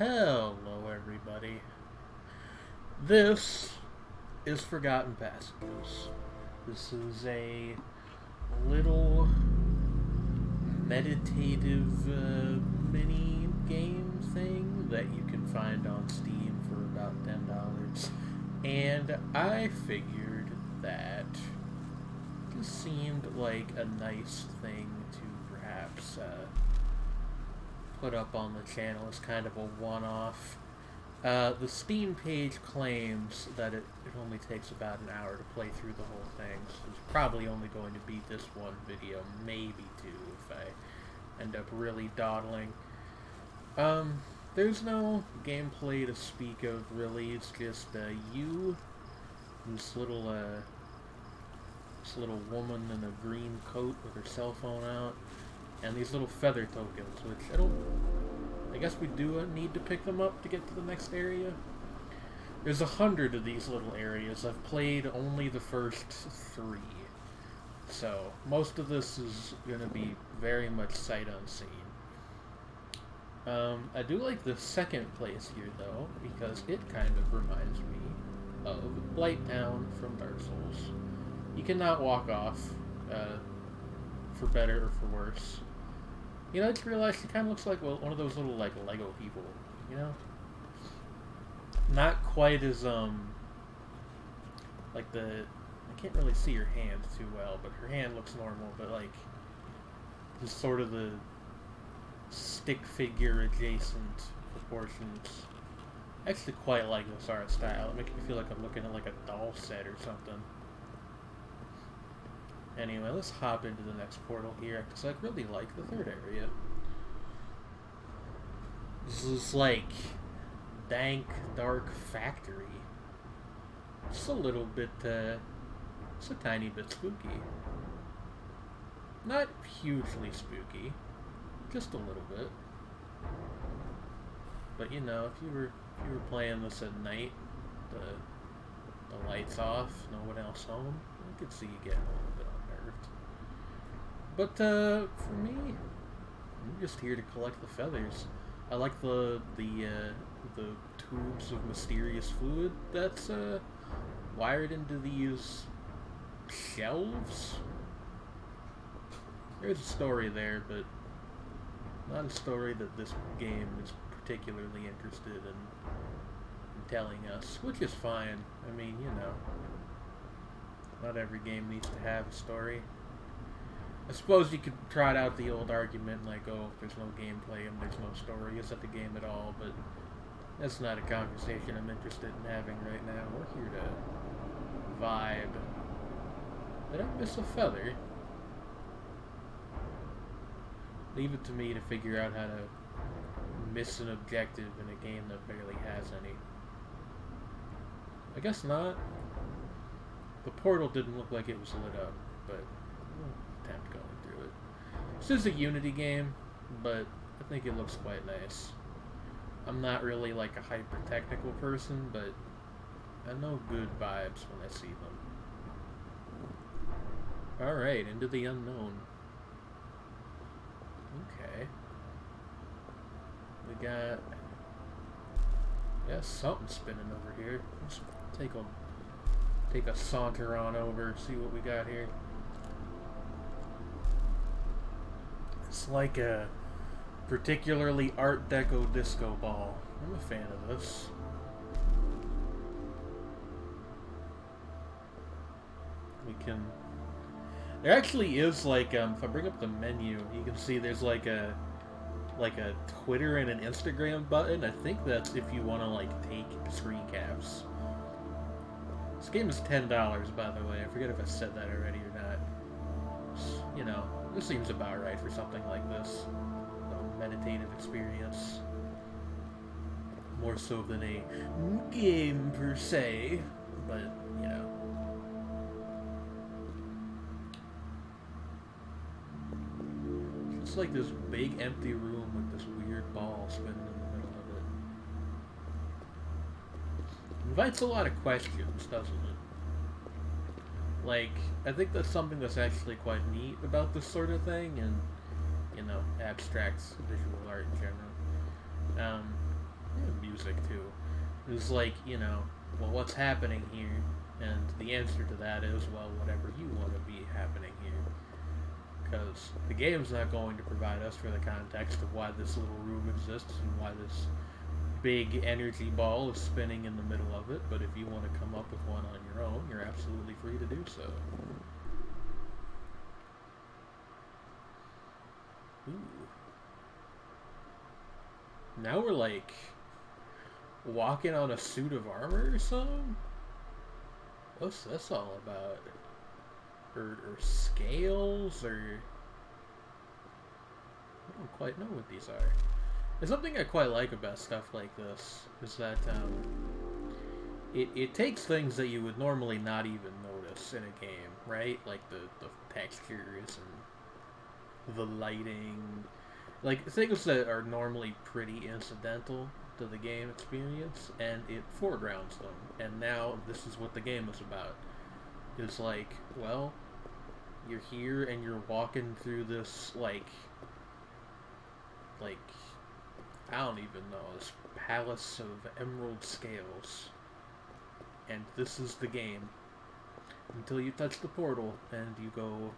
Hello, everybody. This is Forgotten Passages. This is a little meditative mini game thing that you can find on Steam for about $10. And I figured that this seemed like a nice thing to perhaps put up on the channel as kind of a one-off. The Steam page claims that it only takes about an hour to play through the whole thing, so it's probably only going to be this one video, maybe two if I end up really dawdling. There's no gameplay to speak of, really. It's just you, this little woman in a green coat with her cell phone out, and these little feather tokens, which I guess we do need to pick them up to get to the next area. There's 100 of these little areas. I've played only the first 3. So, most of this is going to be very much sight unseen. I do like the second place here, though, because it kind of reminds me of Blighttown from Dark Souls. You cannot walk off, for better or for worse. You know, I just realized it kind of looks like one of those little, like, Lego people, you know? Not quite as, like I can't really see her hand too well, but her hand looks normal, but, like, just sort of the stick figure adjacent proportions. I actually quite like this art style. It makes me feel like I'm looking at, like, a doll set or something. Anyway, let's hop into the next portal here, because I really like the third area. This is like dank, dark factory. Just a little bit, just a tiny bit spooky. Not hugely spooky, just a little bit. But you know, if you were playing this at night, the lights off, no one else home, I could see you getting a little bit unnerved. But for me, I'm just here to collect the feathers. I like the tubes of mysterious fluid that's wired into these shelves. There's a story there, but not a story that this game is particularly interested in telling us, which is fine. I mean, you know, not every game needs to have a story. I suppose you could trot out the old argument like, oh, if there's no gameplay and there's no story, is that the game at all? But that's not a conversation I'm interested in having right now. We're here to vibe. Did I miss a feather? Leave it to me to figure out how to miss an objective in a game that barely has any. I guess not. The portal didn't look like it was lit up, but we'll attempt going through it. This is a Unity game, but I think it looks quite nice. I'm not really like a hyper-technical person, but I know good vibes when I see them. Alright, into the unknown. Okay. We got... yeah, something spinning over here. Let's take a saunter on over, see what we got here. It's like a particularly Art Deco disco ball. I'm a fan of this. We can... there actually is like, if I bring up the menu, you can see there's like a Twitter and an Instagram button. I think that's if you want to like take screen caps. This game is $10, by the way. I forget if I said that already or not. You know, this seems about right for something like this. A meditative experience. More so than a game per se, but, you know. It's like this big empty room with this weird ball spinning in the middle of it. Invites a lot of questions, doesn't it? Like, I think that's something that's actually quite neat about this sort of thing, and, you know, abstract visual art in general. music too. It's like, you know, well, what's happening here? And the answer to that is, well, whatever you want to be happening here. Because the game's not going to provide us for the context of why this little room exists and why this big energy ball is spinning in the middle of it, but if you want to come up with one on your own, you're absolutely free to do so. Ooh. Now we're like walking on a suit of armor or something? What's this all about? Or scales, or... I don't quite know what these are. And something I quite like about stuff like this is that it takes things that you would normally not even notice in a game, right? Like the textures and the lighting, like things that are normally pretty incidental to the game experience, and it foregrounds them. And now this is what the game is about. It's like, well, you're here and you're walking through this like I don't even know, this palace of emerald scales. And this is the game. Until you touch the portal and you go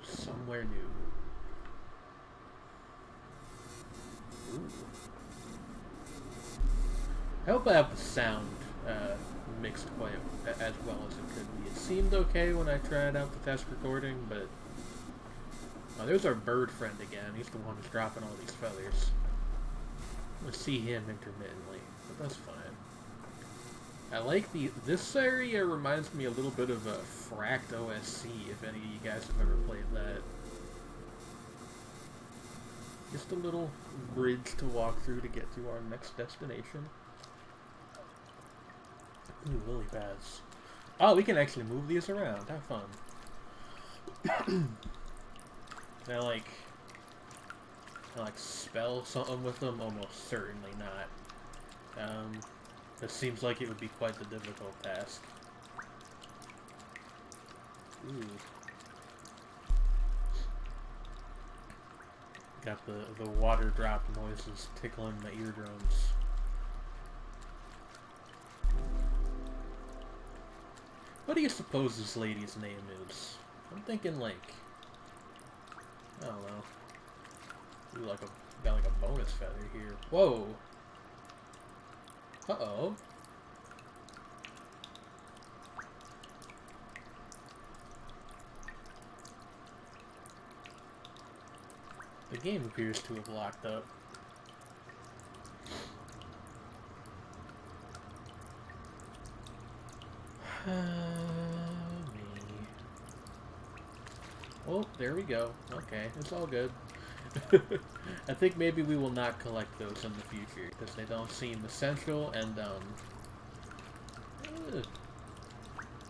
somewhere new. Ooh. I hope I have the sound mixed quite as well as it could be. It seemed okay when I tried out the test recording, but... Oh, there's our bird friend again. He's the one who's dropping all these feathers. Let's see him intermittently, but that's fine. I like this area reminds me a little bit of a Fracked OSC, if any of you guys have ever played that. Just a little bridge to walk through to get to our next destination. Ooh, lily pads. Oh, we can actually move these around. Have fun. Can I like spell something with them? Almost certainly not. It seems like it would be quite the difficult task. Ooh. Got the water drop noises tickling the eardrums. What do you suppose this lady's name is? I'm thinking like, I don't know. Ooh, got like a bonus feather here. Whoa! Uh-oh. The game appears to have locked up. Me. Oh, there we go. Okay, it's all good. I think maybe we will not collect those in the future, because they don't seem essential, and,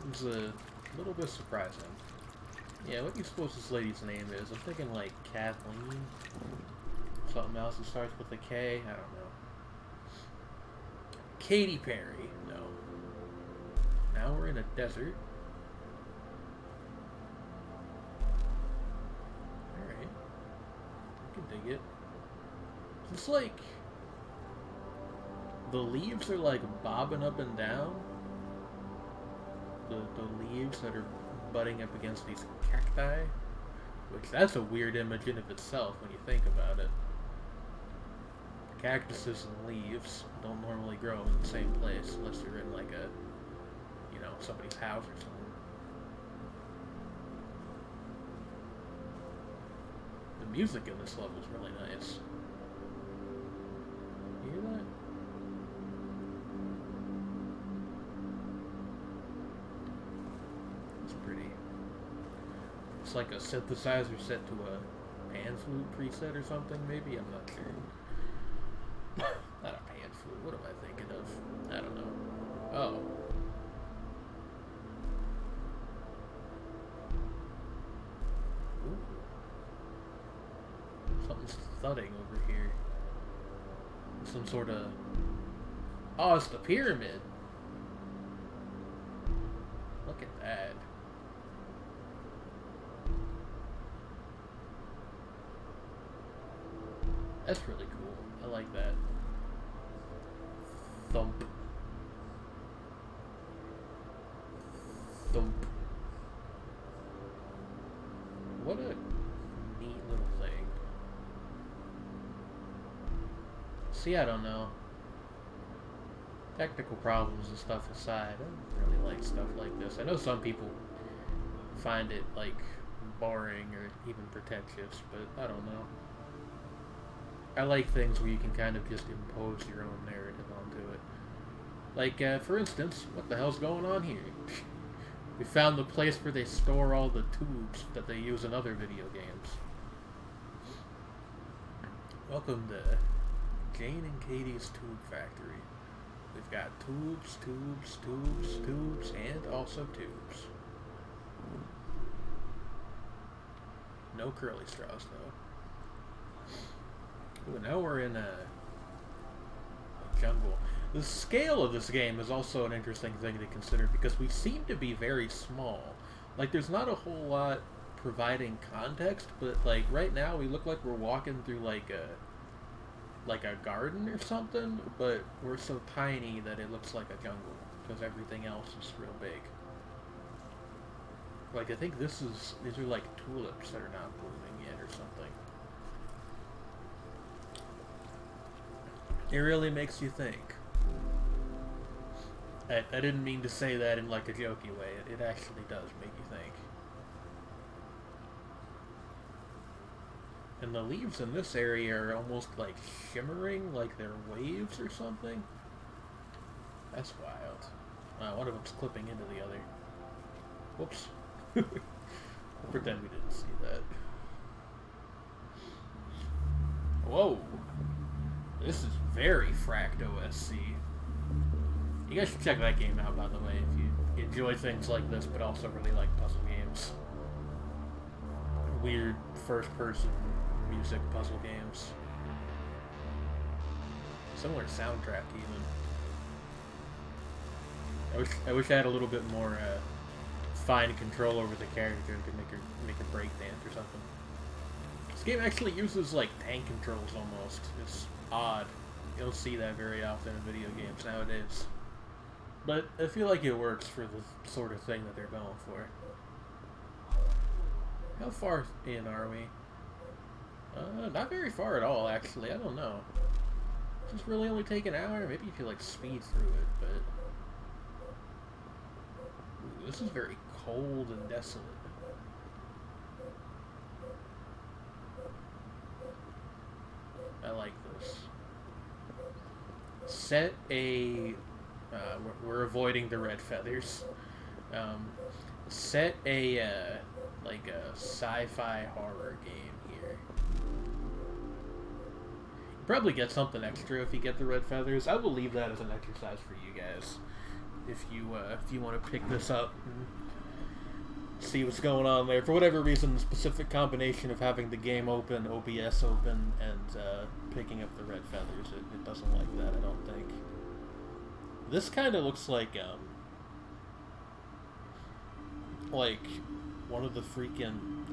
it's a little bit surprising. Yeah, what do you suppose this lady's name is? I'm thinking, like, Kathleen? Something else that starts with a K? I don't know. Katy Perry? No. Now we're in a desert. Alright. I can dig it. It's like... the leaves are, like, bobbing up and down. The leaves that are butting up against these cacti. Which, that's a weird image in of itself when you think about it. Cactuses and leaves don't normally grow in the same place unless you're in, like, a... you know, somebody's house or something. The music in this level is really nice. You hear that? It's pretty. It's like a synthesizer set to a pan flute preset or something, maybe? I'm not sure. Not a pan flute. What am I thinking of? I don't know. Oh. Ooh. Something's thudding over here. Some sort of... Oh, it's the pyramid. Look at that. That's really cool. I like that. See, I don't know. Technical problems and stuff aside, I don't really like stuff like this. I know some people find it, like, boring or even pretentious, but I don't know. I like things where you can kind of just impose your own narrative onto it. Like, for instance, what the hell's going on here? We found the place where they store all the tubes that they use in other video games. Welcome to Jane and Katie's Tube Factory. We've got tubes, tubes, tubes, tubes, and also tubes. No curly straws, though. Ooh, now we're in a jungle. The scale of this game is also an interesting thing to consider because we seem to be very small. Like, there's not a whole lot providing context, but, like, right now we look like we're walking through, like a garden or something, but we're so tiny that it looks like a jungle because everything else is real big. Like, I think these are like tulips that are not blooming yet or something. It really makes you think. I didn't mean to say that in like a jokey way. It actually does make you think. And the leaves in this area are almost like shimmering, like they're waves or something. That's wild. One of them's clipping into the other. Whoops. We'll pretend we didn't see that. Whoa. This is very fracked OSC. You guys should check that game out, by the way, if you enjoy things like this, but also really like puzzle games. Weird first-person music puzzle games. Similar soundtrack, even. I wish I had a little bit more fine control over the character and could make a break dance or something. This game actually uses like tank controls almost. It's odd. You don't see that very often in video games nowadays. But I feel like it works for the sort of thing that they're going for. How far in are we? Not very far at all, actually. I don't know. Does this really only take an hour? Maybe you could like speed through it, but... Ooh, this is very cold and desolate. I like this. Set a... we're avoiding the red feathers. Set a, like a sci-fi horror game here. You probably get something extra if you get the red feathers. I will leave that as an exercise for you guys. If you want to pick this up and see what's going on there. For whatever reason, the specific combination of having the game open, OBS open, and picking up the red feathers, it doesn't like that, I don't think. This kind of looks like one of the freaking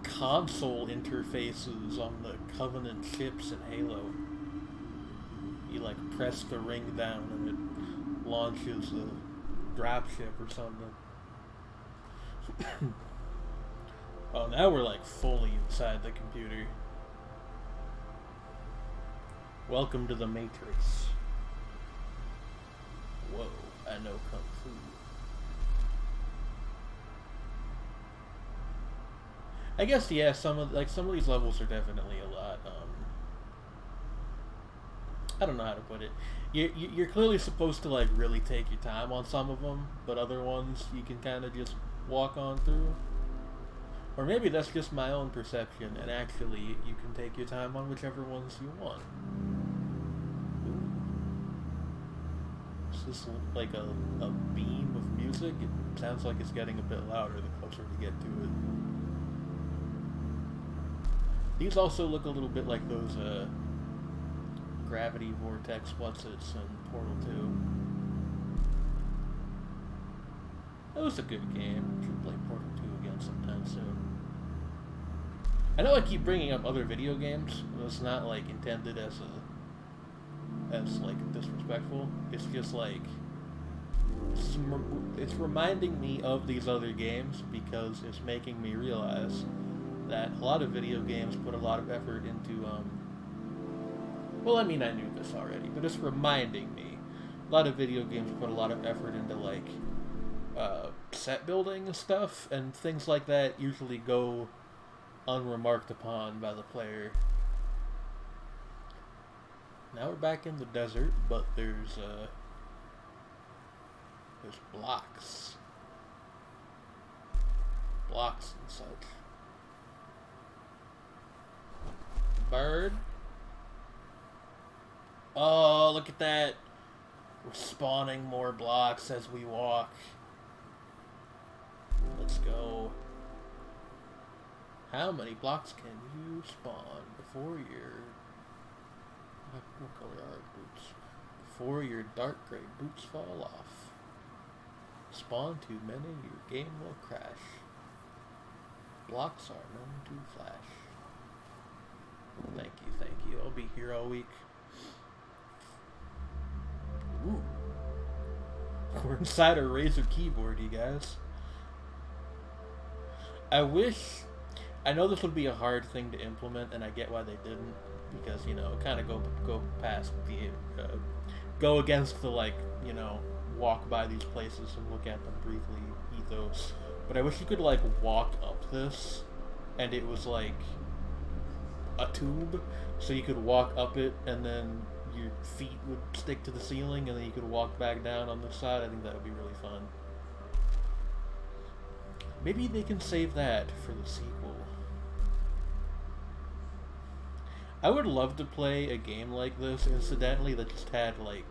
console interfaces on the Covenant ships in Halo. You like press the ring down and it launches the dropship or something. Oh, now we're like fully inside the computer. Welcome to the Matrix. Whoa, I know Kung Fu. I guess, yeah, some of these levels are definitely a lot, I don't know how to put it. You're clearly supposed to, like, really take your time on some of them, but other ones you can kind of just walk on through. Or maybe that's just my own perception, and actually you can take your time on whichever ones you want. Is this like a beam of music? It sounds like it's getting a bit louder the closer we get to it. These also look a little bit like those Gravity Vortex what's-its in Portal 2. That was a good game. Should play Portal 2 again sometime soon. I know I keep bringing up other video games, but it's not like intended as like disrespectful. It's just like it's reminding me of these other games because it's making me realize that a lot of video games put a lot of effort into Well, I mean, I knew this already, but it's reminding me. A lot of video games put a lot of effort into, like, set building and stuff, and things like that usually go unremarked upon by the player. Now we're back in the desert, but there's blocks. Blocks and such. Bird. Oh, look at that. We're spawning more blocks as we walk. Let's go. How many blocks can you spawn before your... What color are boots? Before your dark gray boots fall off. Spawn too many, your game will crash. Blocks are known to flash. Thank you, thank you. I'll be here all week. Ooh. We're inside a Razer keyboard, you guys. I know this would be a hard thing to implement, and I get why they didn't, because, you know, kind of go past the, go against the, like, you know, walk by these places and look at them briefly ethos. But I wish you could, like, walk up this, and it was, like, a tube, so you could walk up it, and then your feet would stick to the ceiling, and then you could walk back down on the side. I think that would be really fun. Maybe they can save that for the sequel. I would love to play a game like this, incidentally, that just had, like,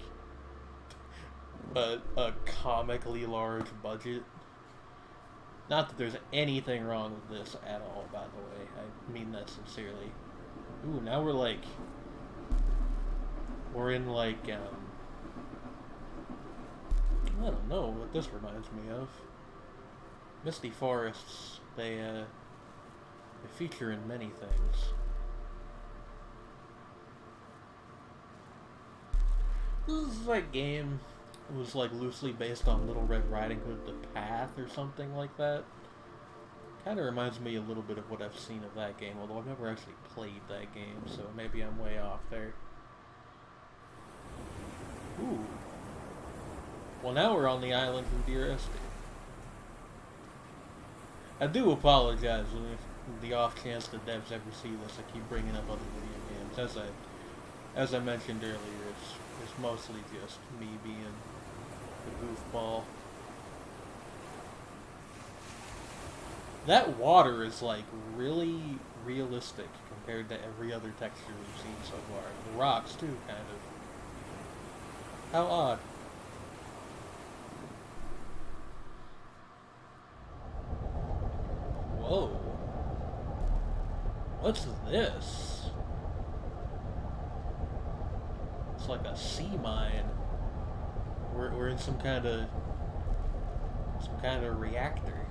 a comically large budget. Not that there's anything wrong with this at all, by the way. I mean that sincerely. Ooh, now we're, like... We're in, like, I don't know what this reminds me of. Misty Forests, they feature in many things. This is like game was like loosely based on Little Red Riding Hood: The Path or something like that. Kind of reminds me a little bit of what I've seen of that game, although I've never actually played that game, so maybe I'm way off there. Ooh. Well, now we're on the island from Dear Esther. I do apologize if the off chance the devs ever see this. I keep bringing up other video games. As I mentioned earlier, it's mostly just me being a goofball. That water is like really realistic compared to every other texture we've seen so far. The rocks too, kind of. How odd. Whoa. What's this? It's like a sea mine. We're in some kind of reactor.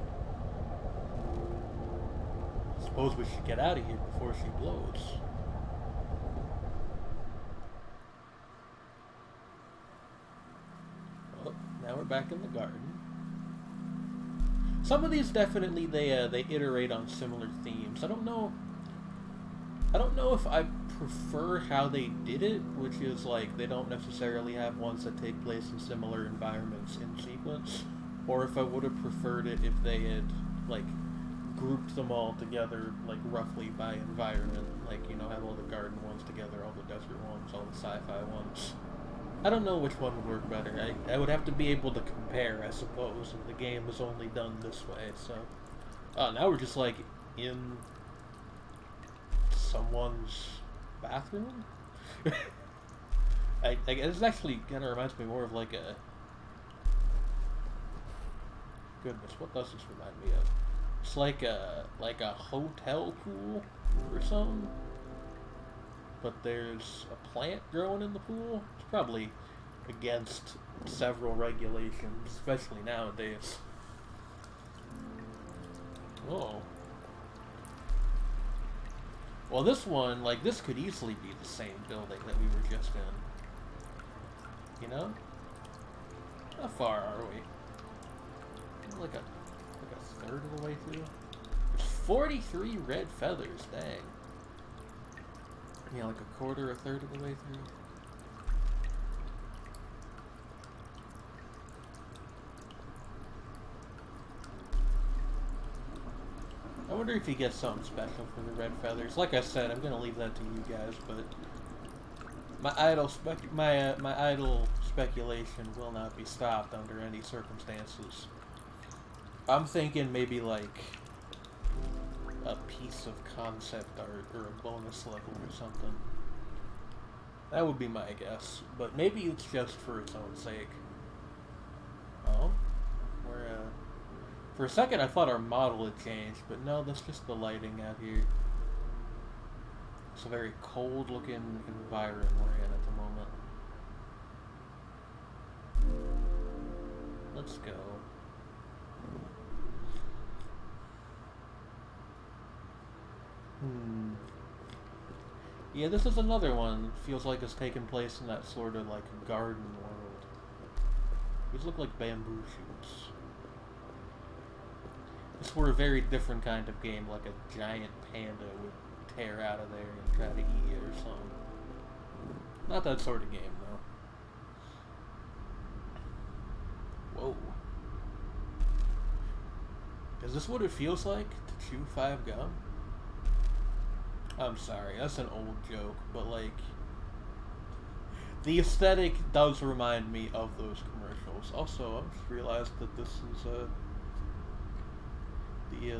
Suppose we should get out of here before she blows. Oh, now we're back in the garden. Some of these definitely they iterate on similar themes. I don't know if I prefer how they did it, which is like they don't necessarily have ones that take place in similar environments in sequence, or if I would have preferred it if they had like grouped them all together like roughly by environment, like, you know, have all the garden ones together, all the desert ones, all the sci-fi ones. I don't know which one would work better. I would have to be able to compare, I suppose, and the game is only done this way, so... now we're just, like, in someone's bathroom? I guess it actually kind of reminds me more of, like, a... Goodness, what does this remind me of? It's like a hotel pool or something. But there's a plant growing in the pool. It's probably against several regulations, especially nowadays. Oh. Well, this one, like, this could easily be the same building that we were just in. You know? How far are we? Like a third of the way through? There's 43 red feathers, dang. Yeah, like a quarter, a third of the way through. I wonder if he gets something special for the red feathers. Like I said, I'm gonna leave that to you guys, but my idle speculation will not be stopped under any circumstances. I'm thinking maybe like a piece of concept art or a bonus level or something. That would be my guess, but maybe it's just for its own sake. Oh, we're for a second I thought our model had changed, but no, that's just the lighting out here. It's a very cold looking environment we're in at the moment. Let's go. Yeah, this is another one. Feels like it's taking place in that sort of like garden world. These look like bamboo shoots. This were a very different kind of game, like a giant panda would tear out of there and try to eat it or something. Not that sort of game, though. Whoa. Is this what it feels like to chew 5 gum? I'm sorry, that's an old joke, but like, the aesthetic does remind me of those commercials. Also, I just realized that this is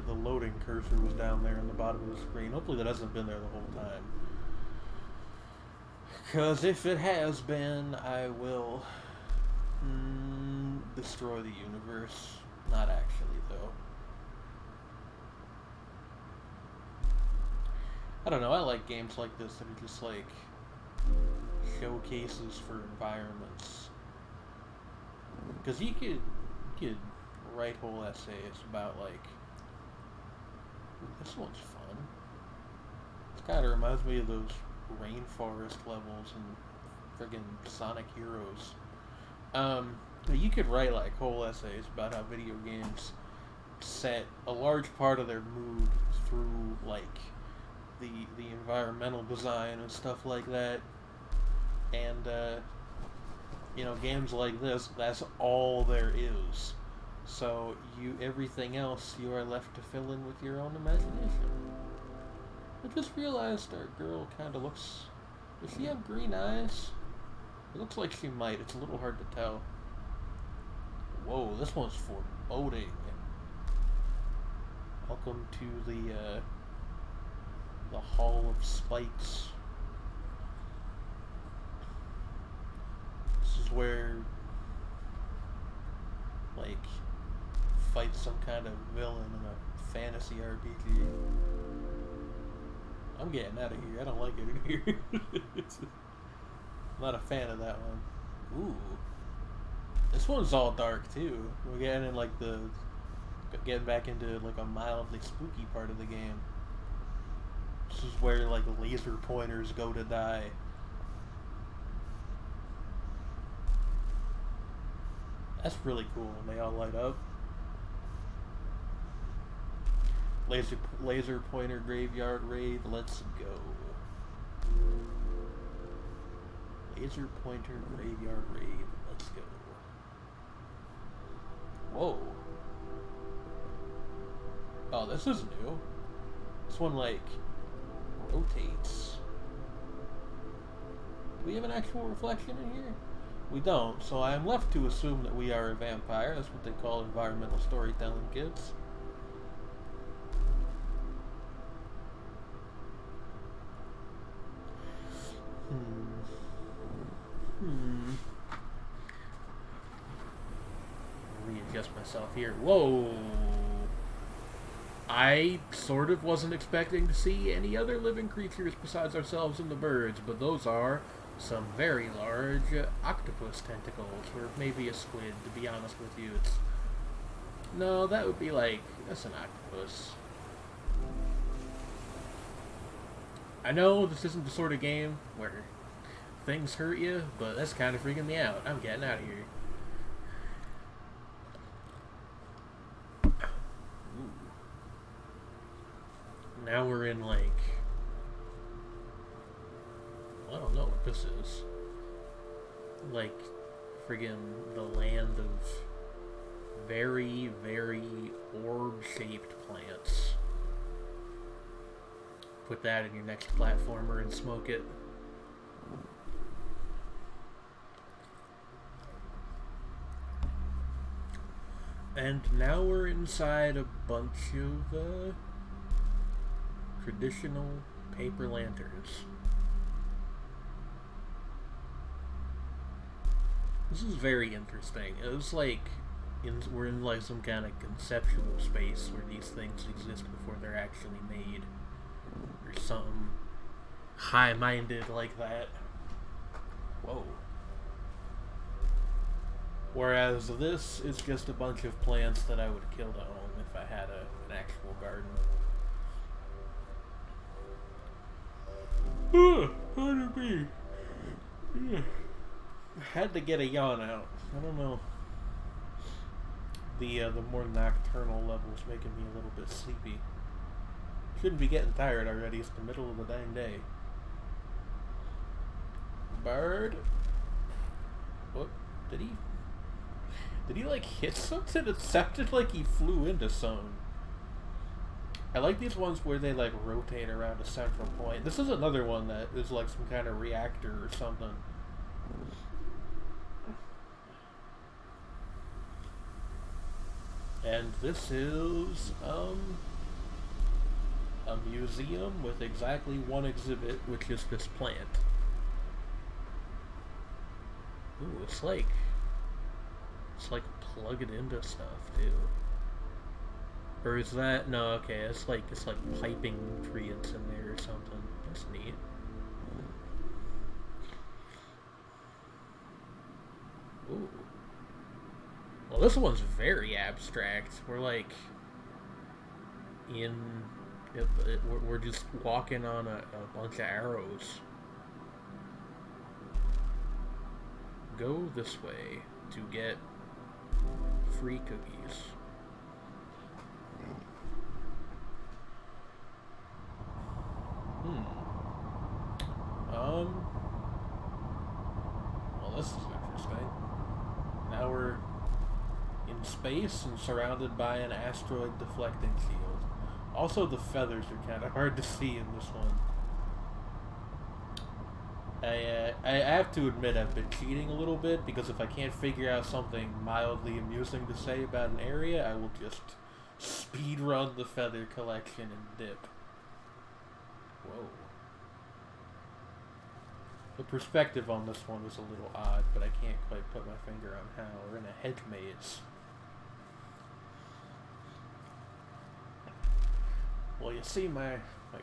the loading cursor was down there on the bottom of the screen. Hopefully that hasn't been there the whole time. Because if it has been, I will destroy the universe. Not actually, though. I don't know, I like games like this that are just like showcases for environments. Because you could write whole essays about like, this one's fun. It kind of reminds me of those rainforest levels and friggin' Sonic Heroes. You could write like whole essays about how video games set a large part of their mood through like the environmental design and stuff like that. And you know, games like this, that's all there is. So everything else you are left to fill in with your own imagination. I just realized our girl kind of looks... Does she have green eyes? It looks like she might. It's a little hard to tell. Whoa, this one's foreboding. Welcome to the Hall of Spikes. This is where, like, fight some kind of villain in a fantasy RPG. I'm getting out of here. I don't like it in here. I'm not a fan of that one. Ooh. This one's all dark too. We're getting in like getting back into like a mildly spooky part of the game. This is where like laser pointers go to die. That's really cool when they all light up. Laser pointer graveyard raid, let's go. Laser pointer graveyard raid, let's go. Whoa. Oh, this is new. This one like rotates. Do we have an actual reflection in here? We don't, so I am left to assume that we are a vampire. That's what they call environmental storytelling, kids. Readjust myself here. Whoa! I sort of wasn't expecting to see any other living creatures besides ourselves and the birds, but those are some very large octopus tentacles, or maybe a squid, to be honest with you. No, that would be like, that's an octopus. I know this isn't the sort of game where things hurt you, but that's kind of freaking me out. I'm getting out of here. Ooh. Now we're in like I don't know what this is. Like, friggin' the land of very, very orb-shaped plants. Put that in your next platformer and smoke it. And now we're inside a bunch of traditional paper lanterns. This is very interesting. It was like we're in like some kind of conceptual space where these things exist before they're actually made, or something high-minded like that. Whoa. Whereas this is just a bunch of plants that I would have killed at home if I had an actual garden. Pardon me. Had to get a yawn out. I don't know. The more nocturnal level's making me a little bit sleepy. Shouldn't be getting tired already. It's the middle of the dang day. Bird. What? Did he like hit something? It sounded like he flew into something. I like these ones where they like rotate around a central point. This is another one that is like some kind of reactor or something. And this is a museum with exactly one exhibit, which is this plant. Ooh, it's like plugging into stuff too. Or is that no? Okay, it's like piping nutrients in there or something. That's neat. Ooh. Well, this one's very abstract. We're like we're just walking on a bunch of arrows. Go this way to get free cookies. Well, this is interesting. Now we're in space and surrounded by an asteroid deflecting shield. Also, the feathers are kind of hard to see in this one. I have to admit I've been cheating a little bit, because if I can't figure out something mildly amusing to say about an area, I will just speed run the feather collection and dip. Whoa. The perspective on this one is a little odd, but I can't quite put my finger on how. We're in a hedge maze. Well, you see, my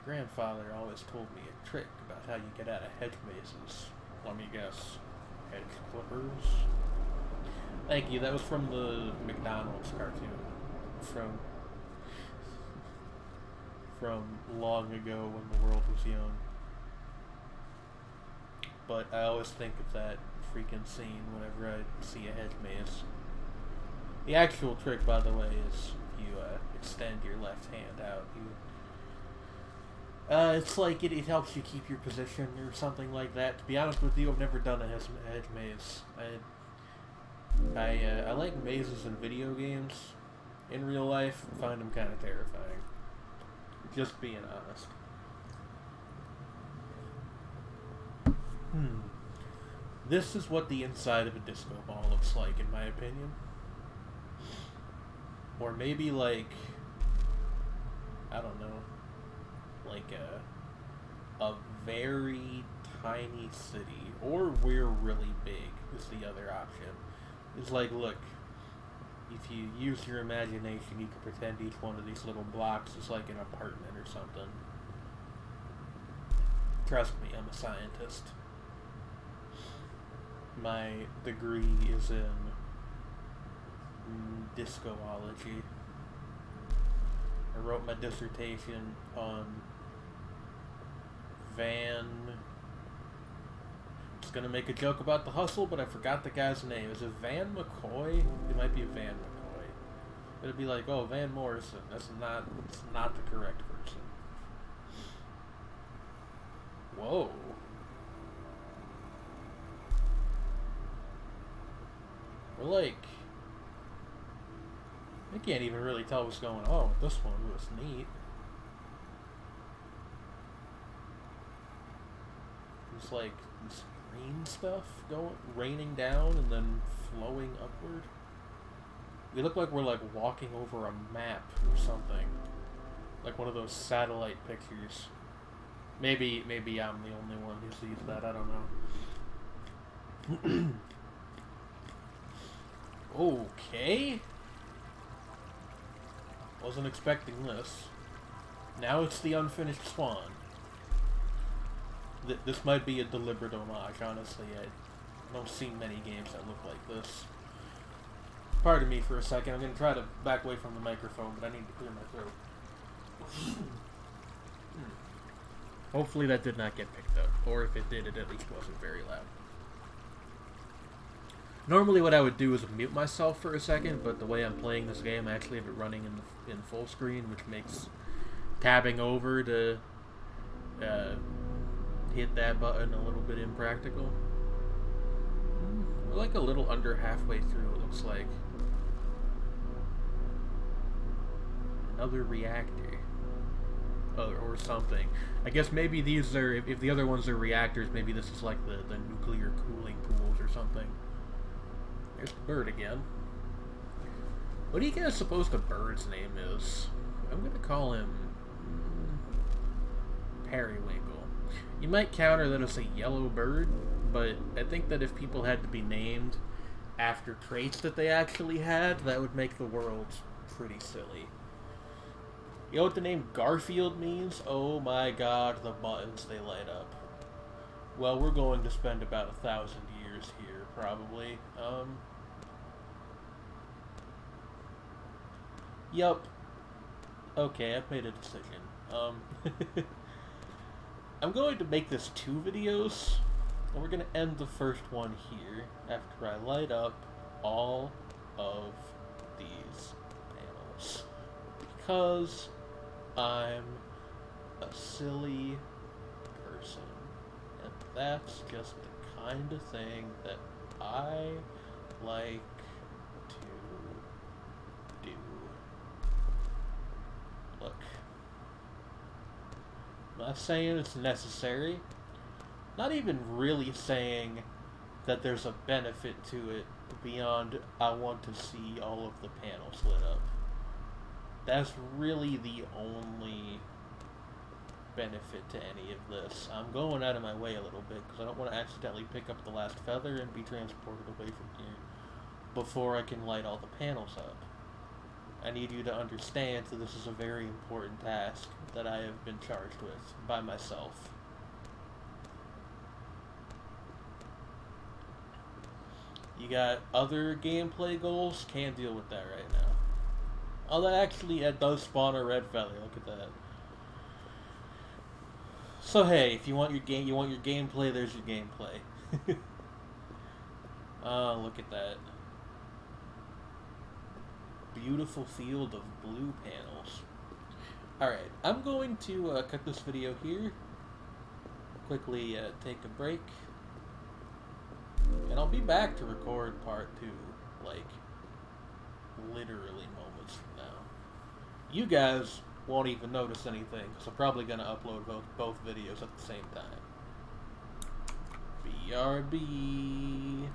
grandfather always told me a trick about how you get out of hedge mazes. Let me guess. Hedge clippers? Thank you, that was from the McDonald's cartoon. From long ago when the world was young. But I always think of that freaking scene whenever I see a hedge maze. The actual trick, by the way, is if you extend your left hand out, it's like it helps you keep your position or something like that. To be honest with you, I've never done a hedge maze. I like mazes in video games. In real life, I find them kind of terrifying. Just being honest. This is what the inside of a disco ball looks like, in my opinion. Or maybe like, I don't know, like a very tiny city. Or we're really big is the other option. It's like, look, if you use your imagination, you can pretend each one of these little blocks is like an apartment or something. Trust me, I'm a scientist. My degree is in discoology. I wrote my dissertation on Van... I was gonna make a joke about The Hustle, but I forgot the guy's name. Is it Van McCoy? It might be Van McCoy. It'd be like, oh, Van Morrison. It's not the correct person. Whoa. We're like... I can't even really tell what's going on with this one. It was neat. It's like this green stuff raining down and then flowing upward. We look like we're like walking over a map or something. Like one of those satellite pictures. Maybe I'm the only one who sees that, I don't know. Okay. Wasn't expecting this. Now it's the unfinished swan. This might be a deliberate homage, honestly. I don't see many games that look like this. Pardon me for a second. I'm going to try to back away from the microphone, but I need to clear my throat. Hopefully that did not get picked up. Or if it did, it at least wasn't very loud. Normally what I would do is mute myself for a second, but the way I'm playing this game, I actually have it running in full screen, which makes tabbing over to hit that button a little bit impractical. We're like a little under halfway through, it looks like. Another reactor. Or something. I guess maybe these are, if the other ones are reactors, maybe this is like the nuclear cooling pools or something. There's the bird again. What do you guys suppose the bird's name is? I'm gonna call him Periwinkle. You might counter that as a yellow bird, but I think that if people had to be named after traits that they actually had, that would make the world pretty silly. You know what the name Garfield means? Oh my god, the buttons they light up. Well, we're going to spend about 1,000 years here, probably. Yup. Okay, I've made a decision. I'm going to make this 2 videos, and we're going to end the first one here after I light up all of these panels. Because I'm a silly person, and that's just the kind of thing that I like to do. Look, I'm not saying it's necessary, not even really saying that there's a benefit to it beyond I want to see all of the panels lit up. That's really the only benefit to any of this. I'm going out of my way a little bit because I don't want to accidentally pick up the last feather and be transported away from here before I can light all the panels up. I need you to understand that this is a very important task that I have been charged with by myself. You got other gameplay goals? Can't deal with that right now. Oh, that actually does spawn a red feather. Look at that. So hey, if you want your gameplay, there's your gameplay. Look at that. Beautiful field of blue panels. Alright, I'm going to cut this video here. Quickly take a break. And I'll be back to record part 2, like, literally moments from now. You guys won't even notice anything, because I'm probably going to upload both videos at the same time. BRB.